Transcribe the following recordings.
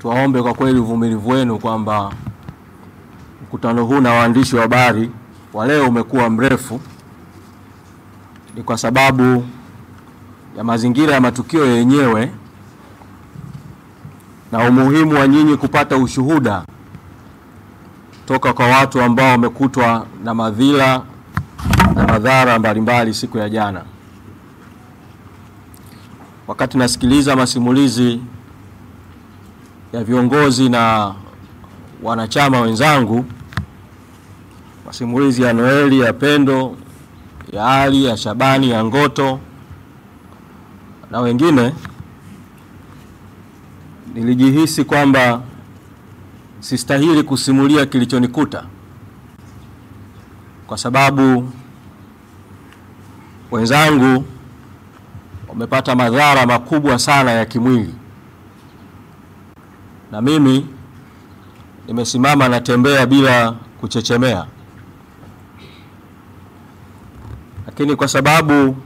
tuwaombe kwa kweli uvumilivu wenu kwamba mkutano huu na waandishi wa habari wa leo umekuwa mrefu. Ni kwa sababu ya mazingira ya matukio yenyewe na umuhimu wa nyinyi kupata ushuhuda toka kwa watu ambao wamekutwa na madhila na madhara mbalimbali siku ya jana. Wakati nasikiliza masimulizi ya viongozi na wanachama wenzangu, masimulizi ya Noeli, ya Pendo, ya Ali, ya Shabani, ya Ngoto na wengine, nilijihisi kwamba sistahili kusimulia kilichonikuta, kwa sababu wenzangu wamepata madhara makubwa sana ya kimwili, na mimi nimesimama natembea bila kuchechemea. Lakini kwa sababu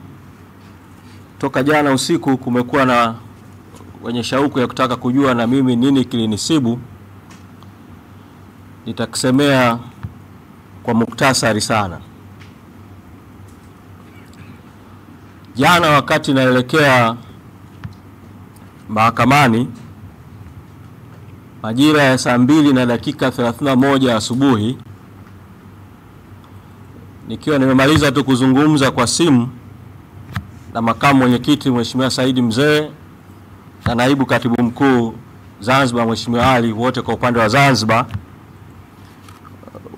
toka jana usiku kumekuwa na wenye shauku ya kutaka kujua na mimi nini kilinisibu, nitakusemea kwa muktasari sana. Jana wakati naelekea mahakamani majira ya saa 2:31 asubuhi, nikiwa nimemaliza tu kuzungumza kwa simu na makamu mwenyekiti Mheshimiwa Saidi Mzee na naibu katibu mkuu Zanzibar Mheshimiwa Ali, wote kwa upande wa Zanzibar,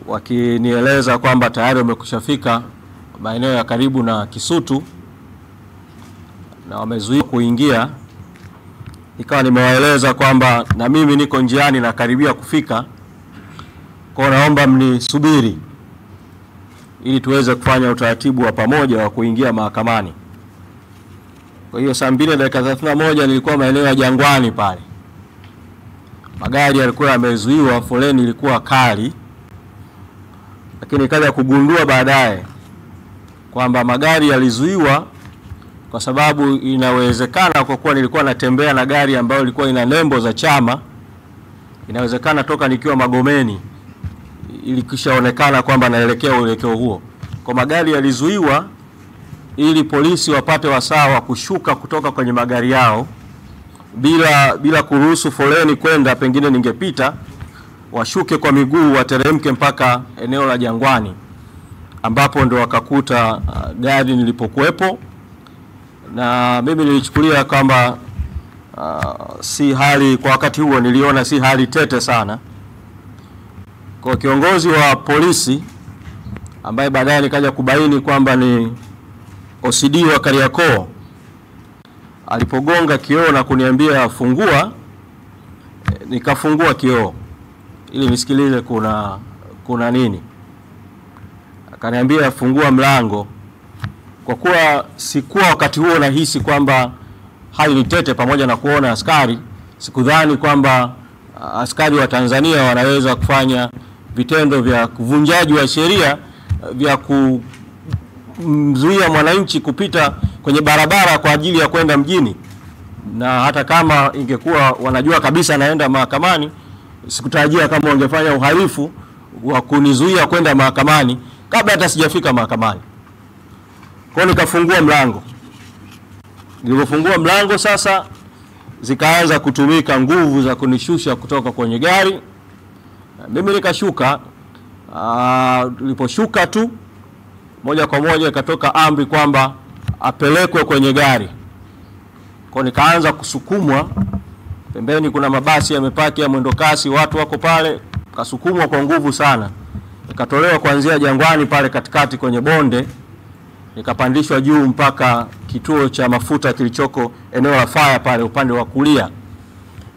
wakinieleza kwamba tayari wamekushafika maeneo ya karibu na Kisutu na wamezuia kuingia, nikawa nimewaeleza kwamba na mimi niko njiani na karibia kufika, kwa naomba mnisubiri ili tuweze kufanya utaratibu wa pamoja wa kuingia mahakamani. Kwa hiyo saa 2:31 nilikuwa maeneo ya Jangwani pale. Magari yalikuwa yamezuiwa, foleni ilikuwa kali, lakini nikaja kugundua baadaye kwamba magari yalizuiwa kwa sababu inawezekana, kwa kuwa nilikuwa natembea na gari ambayo ilikuwa ina nembo za chama, inawezekana toka nikiwa Magomeni ilikishaonekana kwamba naelekea uelekeo huo. Kwa magari yalizuiwa ili polisi wapate wasaa wa kushuka kutoka kwenye magari yao bila kuruhusu foleni kwenda, pengine ningepita, washuke kwa miguu wateremke mpaka eneo la Jangwani, ambapo ndo wakakuta gari nilipokuepo. Na mimi nilichukulia kwamba si hali, kwa wakati huo niliona si hali tete sana. Kwa kiongozi wa polisi ambaye baadaye nikaja kubaini kwamba ni OCD wa Kariakoo, alipogonga kioo na kuniambia fungua, nikafungua kioo ili nisikilize kuna nini. Akaniambia fungua mlango. Kwa kuwa sikuwa wakati huo nahisi kwamba hali ni tete, pamoja na kuona askari, sikudhani kwamba askari wa Tanzania wanaweza kufanya vitendo vya kuvunjaji wa sheria vya kumzuia mwananchi kupita kwenye barabara kwa ajili ya kwenda mjini. Na hata kama ingekuwa wanajua kabisa naenda mahakamani, sikutarajia kama wangefanya uhalifu wa kunizuia kwenda mahakamani kabla hata sijafika mahakamani. Kwa nikafungua mlango. Nilipofungua mlango sasa zikaanza kutumika nguvu za kunishusha kutoka kwenye gari. Mimi nikashuka. Niliposhuka tu moja kwa moja ikatoka amri kwamba apelekwe kwenye gari. Kwa nikaanza kusukumwa. Pembeni kuna mabasi yamepaki ya mwendo kasi, watu wako pale, kasukumwa kwa nguvu sana. Nikatolewa kuanzia Jangwani pale katikati kwenye bonde, nikapandishwa juu mpaka kituo cha mafuta kilichoko eneo la fire pale upande wa kulia,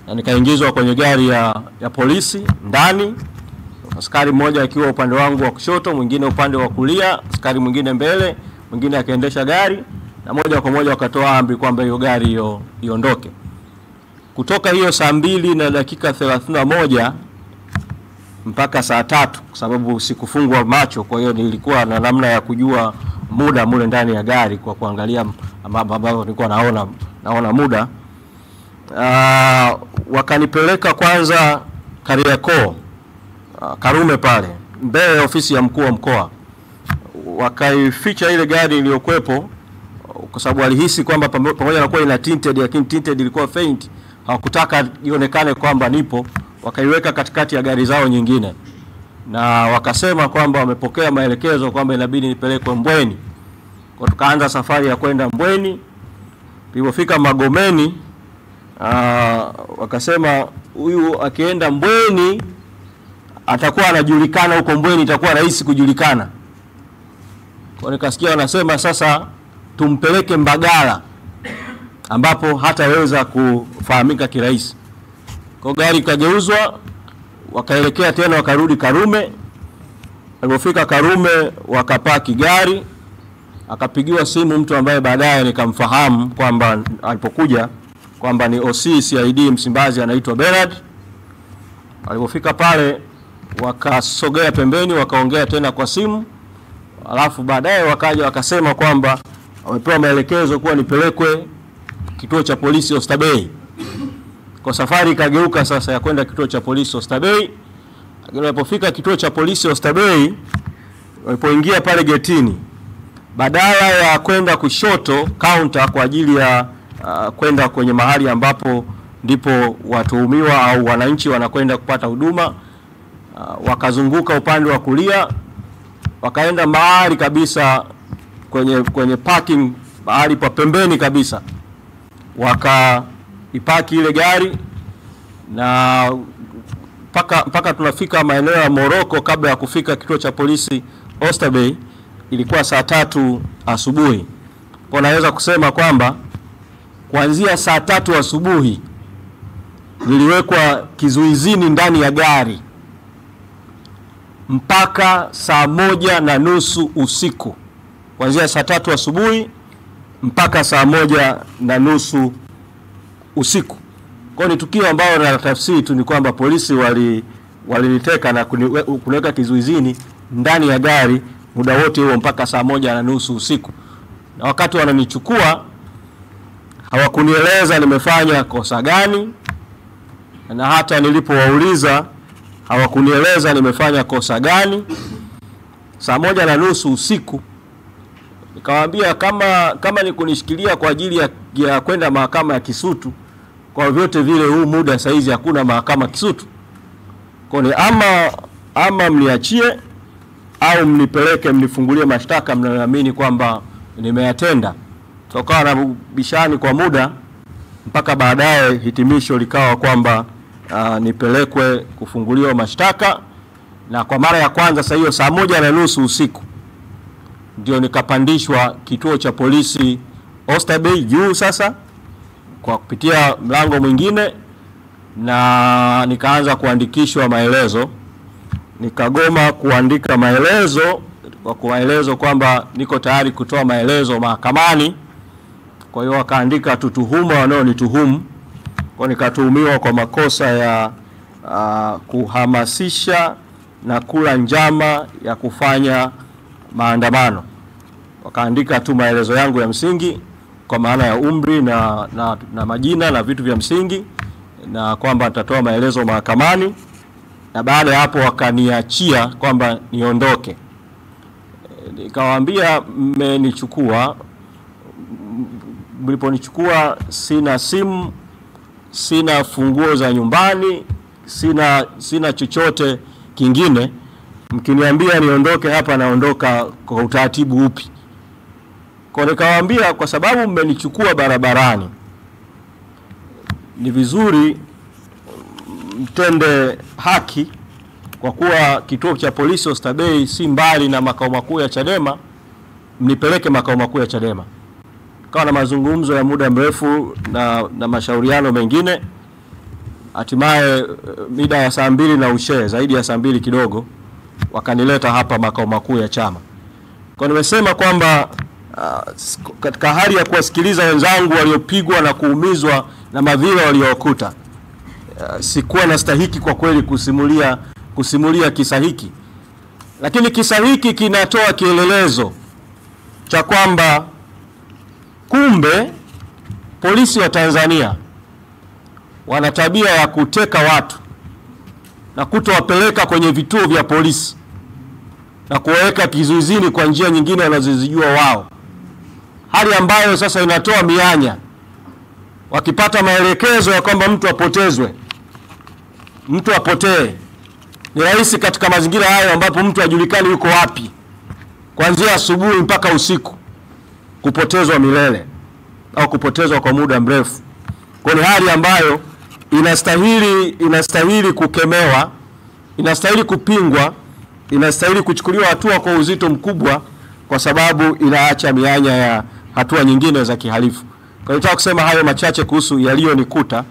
na nikaingizwa kwenye gari ya polisi ndani, askari mmoja akiwa upande wangu wa kushoto, mwingine upande wa kulia, askari mwingine mbele, mwingine akaendesha gari, na moja kwa moja wakatoa amri kwamba hiyo gari iondoke. Kutoka hiyo saa 2:31 mpaka saa 3, kwa sababu sikufungwa macho, kwa hiyo nilikuwa na namna ya kujua muda mule ndani ya gari kwa kuangalia ambavyo nilikuwa naona muda. wakanipeleka kwanza Kariakoo, Karume pale mbele ya ofisi ya mkuu wa mkoa. Wakaificha ile gari iliyokuepo kwa sababu walihisi kwamba pamoja na kuwa ina tinted, lakini tinted ilikuwa faint, hawakutaka ionekane kwamba nipo. Wakaiweka katikati ya gari zao nyingine, na wakasema kwamba wamepokea maelekezo kwamba inabidi nipelekwe Mbweni. Kwa tukaanza safari ya kwenda Mbweni. Tulipofika Magomeni, wakasema huyu akienda Mbweni atakuwa anajulikana huko Mbweni, itakuwa rahisi kujulikana. Kwa nikasikia wanasema sasa tumpeleke Mbagala ambapo hataweza kufahamika kirahisi. Kwa gari kageuzwa, wakaelekea tena wakarudi Karume. Walipofika Karume wakapaki gari, akapigiwa simu mtu ambaye baadaye nikamfahamu kwamba alipokuja kwamba ni OC CID Msimbazi, anaitwa Bernard. Walipofika pale wakasogea pembeni, wakaongea tena kwa simu. Alafu baadaye wakaja wakasema kwamba wamepewa maelekezo kuwa nipelekwe kituo cha polisi Oysterbay. Kwa safari ikageuka sasa ya kwenda kituo cha polisi Oysterbay. Lakini walipofika kituo cha polisi Oysterbay, walipoingia pale getini, badala ya kwenda kushoto counter kwa ajili ya kwenda kwenye mahali ambapo ndipo watuhumiwa au wananchi wanakwenda kupata huduma, wakazunguka upande wa kulia, wakaenda mahali kabisa kwenye parking, mahali pa pembeni kabisa, wakaipaki ile gari. Na mpaka tunafika maeneo ya Moroko, kabla ya kufika kituo cha polisi Oysterbay ilikuwa saa 3 asubuhi. Kwa naweza kusema kwamba kuanzia saa 3 asubuhi niliwekwa kizuizini ndani ya gari mpaka saa 1:30 usiku. Kuanzia saa 3 asubuhi mpaka saa 1:30 usiku. Kwa ni tukio ambalo na tafsiri tu ni kwamba polisi waliniteka na kuniweka kizuizini ndani ya gari muda wote huo mpaka saa 1:30 usiku. Na wakati wananichukua hawakunieleza nimefanya kosa gani, na hata nilipowauliza hawakunieleza nimefanya kosa gani. Saa 1:30 usiku nikawaambia kama ni kunishikilia kwa ajili ya kwenda mahakama ya Kisutu, kwa vyote vile huu muda saizi hakuna mahakama Kisutu. Kwa ni ama mniachie au mnipeleke mnifungulie mashtaka mnayoamini kwamba nimeyatenda. Tukawa na bishani kwa muda mpaka baadaye hitimisho likawa kwamba nipelekwe kufunguliwa mashtaka. Na kwa mara ya kwanza sasa hiyo saa 1:30 usiku ndio nikapandishwa kituo cha polisi Oysterbay juu sasa kwa kupitia mlango mwingine, na nikaanza kuandikishwa maelezo. Nikagoma kuandika maelezo kwa kuwaeleza kwamba niko tayari kutoa maelezo mahakamani. Kwa hiyo wakaandika tuhuma wanaonituhumu. Kwa nikatuhumiwa kwa makosa ya kuhamasisha na kula njama ya kufanya maandamano. Wakaandika tu maelezo yangu ya msingi kwa maana ya umri na majina na vitu vya msingi, na kwamba nitatoa maelezo mahakamani. Na baada ya hapo wakaniachia kwamba niondoke. Nikawaambia mmenichukua, mliponichukua sina simu, sina funguo za nyumbani, sina chochote kingine. Mkiniambia niondoke hapa naondoka kwa utaratibu upi? Kwa nikawaambia kwa sababu mmenichukua barabarani, ni vizuri mtende haki, kwa kuwa kituo cha polisi Oysterbay si mbali na makao makuu ya Chadema, mnipeleke makao makuu ya Chadema. Kawa na mazungumzo ya muda mrefu na mashauriano mengine. Hatimaye mida ya saa 2 na ushe, zaidi ya saa 2 kidogo, wakanileta hapa makao makuu ya chama. Kwa nimesema kwamba katika hali ya kuwasikiliza wenzangu waliopigwa na kuumizwa na madhila waliokuta, sikuwa nastahiki kwa kweli kusimulia kisa hiki. Lakini kisa hiki kinatoa kielelezo cha kwamba kumbe polisi wa Tanzania wana tabia ya kuteka watu na kutowapeleka kwenye vituo vya polisi na kuweka kizuizini kwa njia nyingine wanazozijua wao, hali ambayo sasa inatoa mianya. Wakipata maelekezo ya kwamba mtu apotezwe, mtu apotee, ni rahisi katika mazingira hayo ambapo mtu hajulikani yuko wapi kuanzia asubuhi mpaka usiku kupotezwa milele au kupotezwa kwa muda mrefu. Kwa ni hali ambayo inastahili kukemewa, inastahili kupingwa, inastahili kuchukuliwa hatua kwa uzito mkubwa, kwa sababu inaacha mianya ya hatua nyingine za kihalifu. Kwa hiyo nataka kusema hayo machache kuhusu yaliyonikuta,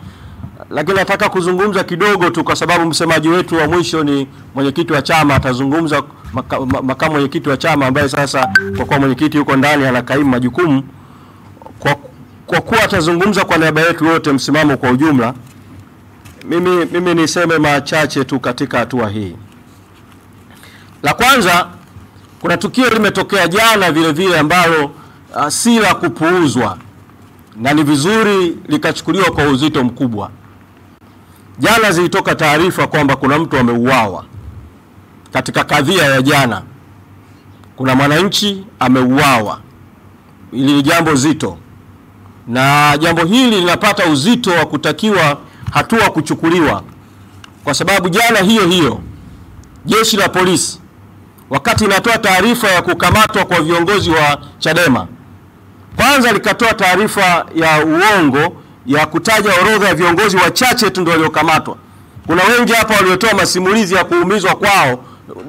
lakini nataka kuzungumza kidogo tu kwa sababu msemaji wetu wa mwisho ni mwenyekiti wa chama. Atazungumza makamu mwenyekiti wa chama ambaye sasa kwa kuwa mwenyekiti yuko ndani anakaimu majukumu. Kwa kuwa atazungumza kwa niaba yetu wote msimamo kwa ujumla, mimi niseme machache tu katika hatua hii. La kwanza, kuna tukio limetokea jana vile vile ambalo si la kupuuzwa na ni vizuri likachukuliwa kwa uzito mkubwa. Jana zilitoka taarifa kwamba kuna mtu ameuawa. Katika kadhia ya jana kuna mwananchi ameuawa. Hili ni jambo zito, na jambo hili linapata uzito wa kutakiwa hatua kuchukuliwa, kwa sababu jana hiyo jeshi la polisi wakati inatoa taarifa ya kukamatwa kwa viongozi wa Chadema, kwanza likatoa taarifa ya uongo ya kutaja orodha ya viongozi wachache tu ndio waliokamatwa. Kuna wengi hapa waliotoa masimulizi ya kuumizwa kwao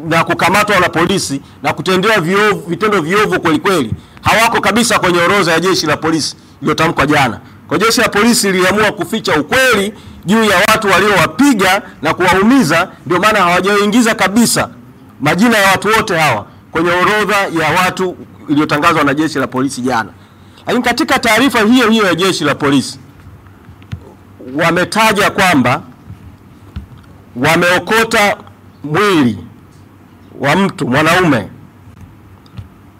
na kukamatwa na polisi na kutendewa vitendo viovu kweli kweli. Hawako kabisa kwenye orodha ya jeshi la polisi iliyotamkwa jana. Kwa jeshi la polisi liliamua kuficha ukweli juu ya watu waliowapiga na kuwaumiza, ndio maana hawajaingiza kabisa majina ya watu wote hawa kwenye orodha ya watu iliyotangazwa na jeshi la polisi jana. Lakini katika taarifa hiyo ya jeshi la polisi wametaja kwamba wameokota mwili wa mtu mwanaume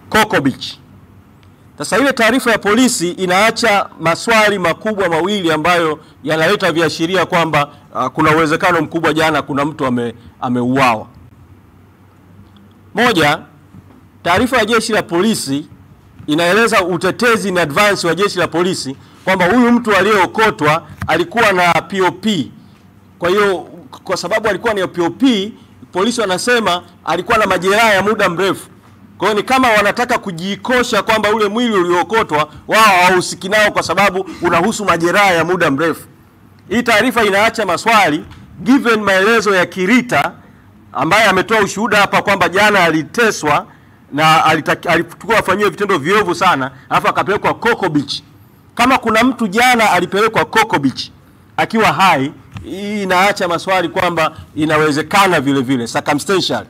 Coco Beach. Sasa ile taarifa ya polisi inaacha maswali makubwa mawili ambayo yanaleta viashiria kwamba kuna uwezekano mkubwa jana kuna mtu ameuawa. Moja, taarifa ya jeshi la polisi inaeleza utetezi in advance wa jeshi la polisi kwamba huyu mtu aliyeokotwa alikuwa na POP. Kwa hiyo kwa sababu alikuwa na POP, polisi wanasema alikuwa na majeraha ya muda mrefu. Kwa hiyo ni kama wanataka kujikosha kwamba ule mwili uliookotwa wao hawahusiki nao kwa sababu unahusu majeraha ya muda mrefu. Hii taarifa inaacha maswali given maelezo ya Kirita ambaye ametoa ushuhuda hapa kwamba jana aliteswa na alikuwa afanyiwe vitendo viovu sana, alafu akapelekwa Coco Beach. Kama kuna mtu jana alipelekwa Coco Beach akiwa hai, hii inaacha maswali kwamba inawezekana vile vile circumstantial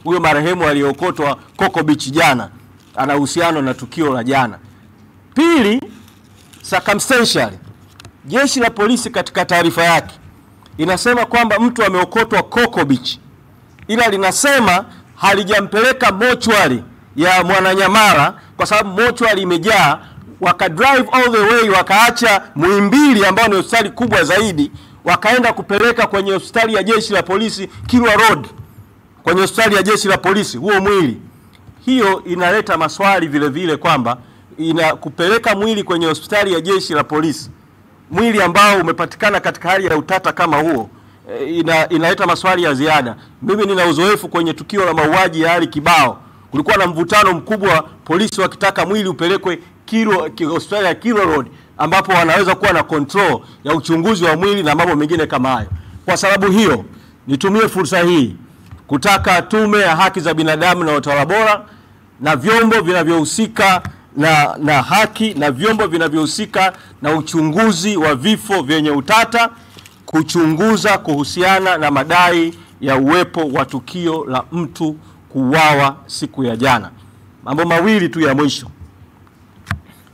huyo marehemu aliyeokotwa Coco Beach jana ana uhusiano na tukio la jana. Pili, circumstantial, jeshi la polisi katika taarifa yake inasema kwamba mtu ameokotwa Coco Beach, ila linasema halijampeleka mochwari ya Mwananyamala kwa sababu mochwari imejaa. Waka drive all the way, wakaacha Muhimbili ambao ni hospitali kubwa zaidi, wakaenda kupeleka kwenye hospitali ya jeshi la polisi Kilwa Road, kwenye hospitali ya jeshi la polisi huo mwili. Hiyo inaleta maswali vile vile kwamba kupeleka mwili kwenye hospitali ya jeshi la polisi, mwili ambao umepatikana katika hali ya utata kama huo, inaleta maswali ya ziada. Mimi nina uzoefu kwenye tukio la mauaji ya Ali Kibao. Kulikuwa na mvutano mkubwa, polisi wakitaka mwili upelekwe hospitali ya Kilwa Road ambapo wanaweza kuwa na control ya uchunguzi wa mwili na mambo mengine kama hayo. Kwa sababu hiyo, nitumie fursa hii kutaka Tume ya Haki za Binadamu na Utawala Bora na vyombo vinavyohusika na haki na vyombo vinavyohusika na uchunguzi wa vifo vyenye utata kuchunguza kuhusiana na madai ya uwepo wa tukio la mtu kuuawa siku ya jana. Mambo mawili tu ya mwisho.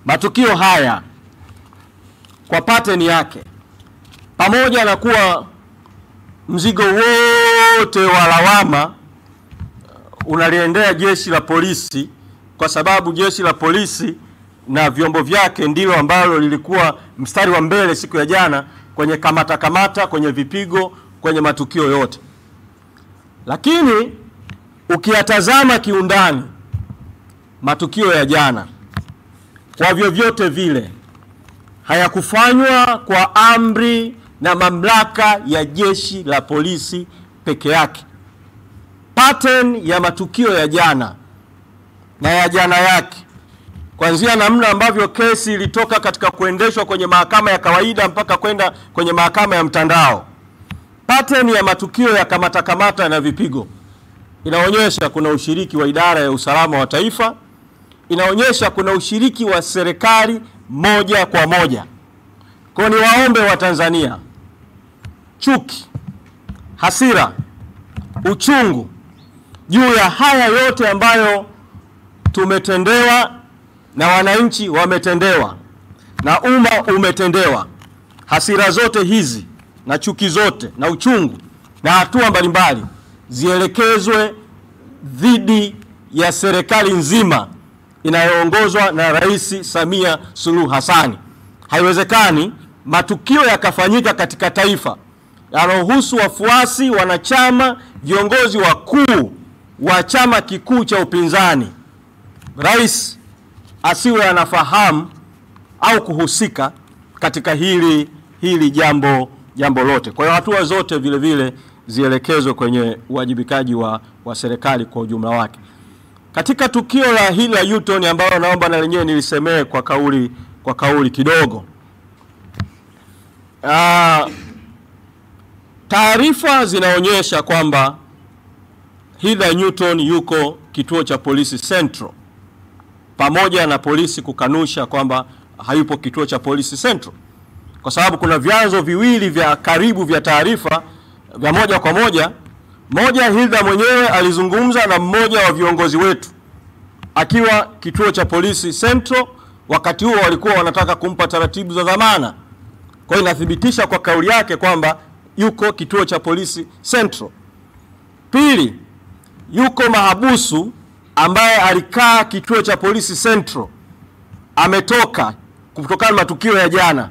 Matukio haya kwa pattern yake, pamoja na kuwa mzigo wote wa lawama unaliendea jeshi la polisi, kwa sababu jeshi la polisi na vyombo vyake ndilo ambalo lilikuwa mstari wa mbele siku ya jana kwenye kamata, kwenye vipigo, kwenye matukio yote. Lakini ukiyatazama kiundani matukio ya jana, kwa vyovyote vile hayakufanywa kwa amri na mamlaka ya jeshi la polisi peke yake. Pattern ya matukio ya jana na ya jana yake, kuanzia namna ambavyo kesi ilitoka katika kuendeshwa kwenye mahakama ya kawaida mpaka kwenda kwenye mahakama ya mtandao, pattern ya matukio ya kamata na vipigo inaonyesha kuna ushiriki wa idara ya usalama wa taifa, inaonyesha kuna ushiriki wa serikali moja kwa moja. Kwa ni waombe wa Tanzania, chuki, hasira, uchungu juu ya haya yote ambayo tumetendewa na wananchi wametendewa na umma umetendewa, hasira zote hizi na chuki zote na uchungu na hatua mbalimbali zielekezwe dhidi ya serikali nzima inayoongozwa na Rais Samia Suluhu Hassan. Haiwezekani matukio yakafanyika katika taifa yanayohusu wafuasi, wanachama, viongozi wakuu wa chama kikuu cha upinzani, rais asiwe anafahamu au kuhusika katika hili jambo lote. Kwa hiyo hatua zote vile vile zielekezwe kwenye uwajibikaji wa serikali kwa ujumla wake. Katika tukio la hili la U-turn ambalo naomba na lenyewe nilisemee kwa kauli kidogo. Taarifa zinaonyesha kwamba Heather Newton yuko kituo cha polisi Central, pamoja na polisi kukanusha kwamba hayupo kituo cha polisi Central, kwa sababu kuna vyanzo viwili vya karibu vya taarifa vya moja kwa moja. Moja, Heather mwenyewe alizungumza na mmoja wa viongozi wetu akiwa kituo cha polisi Central, wakati huo walikuwa wanataka kumpa taratibu za dhamana. Kwa hiyo inathibitisha kwa kauli yake kwamba yuko kituo cha polisi Central. Pili, yuko mahabusu ambaye alikaa kituo cha polisi Central, ametoka kutokana na matukio ya jana.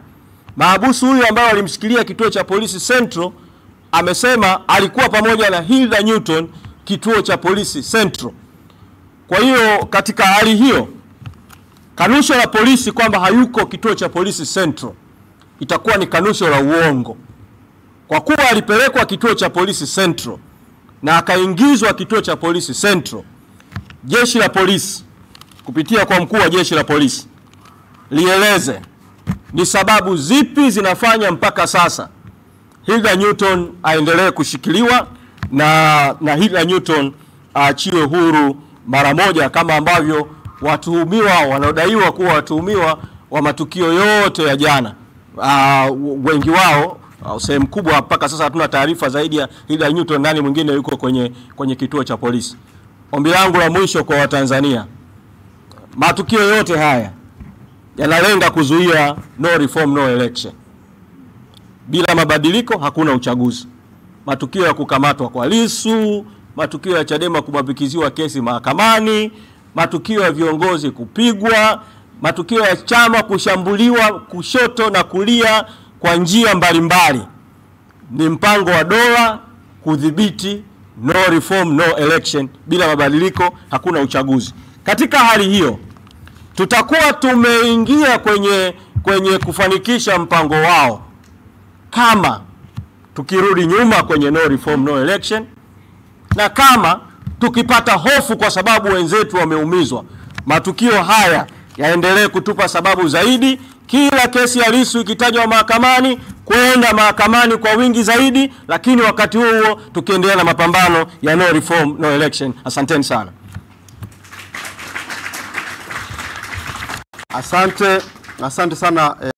Mahabusu huyu ambaye alimshikilia kituo cha polisi Central amesema alikuwa pamoja na Heather Newton kituo cha polisi Central. Kwa hiyo katika hali hiyo, kanusho la polisi kwamba hayuko kituo cha polisi Central itakuwa ni kanusho la uongo. Kwa kuwa alipelekwa kituo cha polisi Central na akaingizwa kituo cha polisi Central, jeshi la polisi kupitia kwa mkuu wa jeshi la polisi lieleze ni sababu zipi zinafanya mpaka sasa Heather Newton aendelee kushikiliwa na Heather Newton aachiwe huru mara moja, kama ambavyo watuhumiwa wanaodaiwa kuwa watuhumiwa wa matukio yote ya jana, wengi wao sehemu kubwa mpaka sasa hatuna taarifa zaidi ya Heather Newton nani mwingine yuko kwenye kituo cha polisi. Ombi langu la mwisho kwa Watanzania, matukio yote haya yanalenga kuzuia no reform no election. Bila mabadiliko hakuna uchaguzi. Matukio ya kukamatwa kwa Lissu, matukio ya Chadema kubabikiziwa kesi mahakamani, matukio ya viongozi kupigwa, matukio ya chama kushambuliwa kushoto na kulia kwa njia mbalimbali, ni mpango wa dola kudhibiti no reform no election. Bila mabadiliko hakuna uchaguzi. Katika hali hiyo tutakuwa tumeingia kwenye kufanikisha mpango wao kama tukirudi nyuma kwenye no reform no election, na kama tukipata hofu kwa sababu wenzetu wameumizwa. Matukio haya yaendelee kutupa sababu zaidi, kila kesi ya Lissu ikitajwa mahakamani kwenda mahakamani kwa wingi zaidi, lakini wakati huo tukiendelea na mapambano ya no reform no election. Asanteni sana. Asante sana.